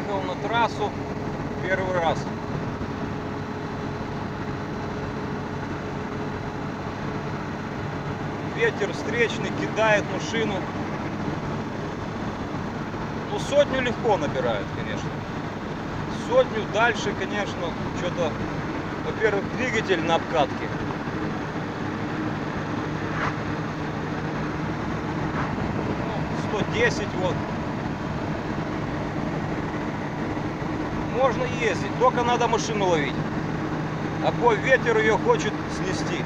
Выехал на трассу первый раз. Ветер встречный кидает машину. Ну, сотню легко набирает, конечно. Сотню дальше, конечно, что-то, во-первых, двигатель на обкатке. Ну, 110 вот. Можно ездить, только надо машину ловить. А бой ветер ее хочет снести.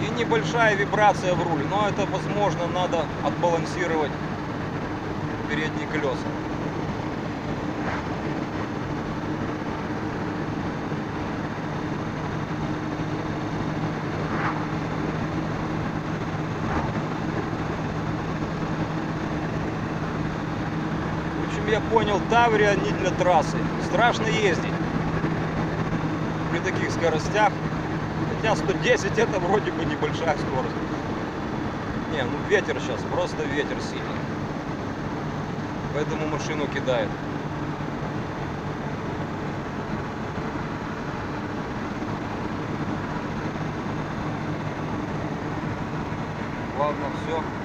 И небольшая вибрация в руле, но это возможно, надо отбалансировать передние колеса. Я понял, Таврия не для трассы. Страшно ездить при таких скоростях. Хотя 110 это вроде бы небольшая скорость. Не, ну ветер сейчас, просто ветер сильный. Поэтому машину кидает. Ладно, все.